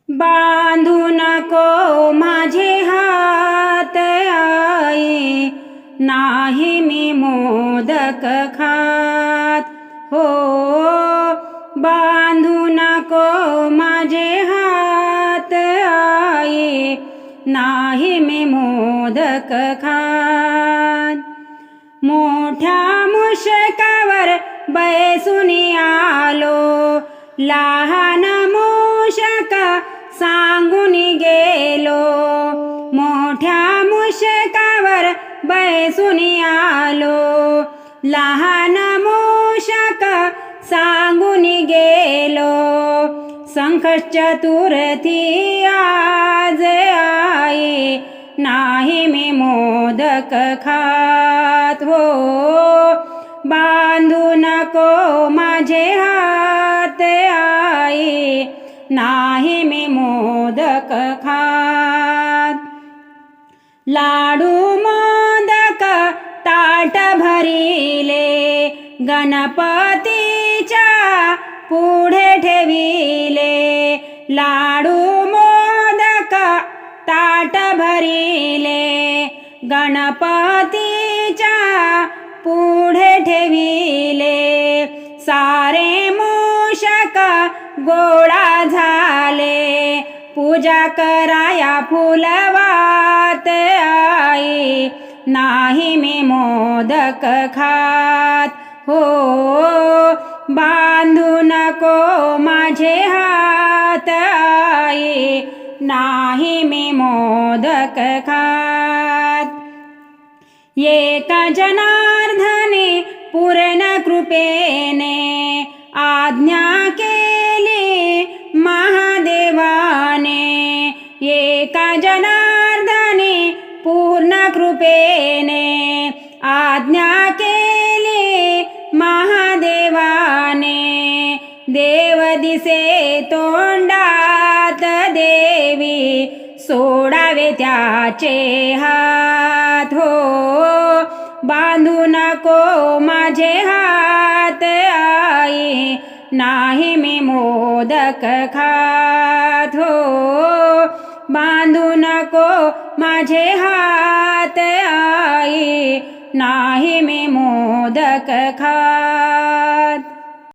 बांधू नको माझे हात आई, नाही मी मोदक खात हो. बांधू नको माझे हात आई, नाही मी मोदक खात. मोठ्या मुशकावर बैसूनी आलो, लहान मुशक सांगून गेलो. मोठ्या मुशकावर बैसूनी आलो, लहान मुशक सांगून गेलो. संकट चतुर्थी आज आई, नाही मी मोदक खात हो. बांधू नको माझे हात आई, नाही मी मोदक खात. लाडू मोदक ताट भरिले, गणपतीच्या पुढे ठेविले. लाडू मोदक ताट भरिले, गणपतीच्या पुढे ठेविले. सारे मूषक गोळा झाले, पूजा कराया फुलवात आई, नाही मी मोदक खात हो. बांधू नको माझे हात आई, नाही मी मोदक खात. एका जनार्दने पूर्ण कृपेने आज्ञा केली महादेवाने. एका जनार्दने पूर्ण कृपेने आज्ञा केली महादेवाने. देव दिसे तोंडात देवी, सोडावे त्याचे हात हो. बांधू नको माझे हात आई, नाही मी मोदक खात हो. बांधू नको माझे हात आई, नाही मी मोदक खात.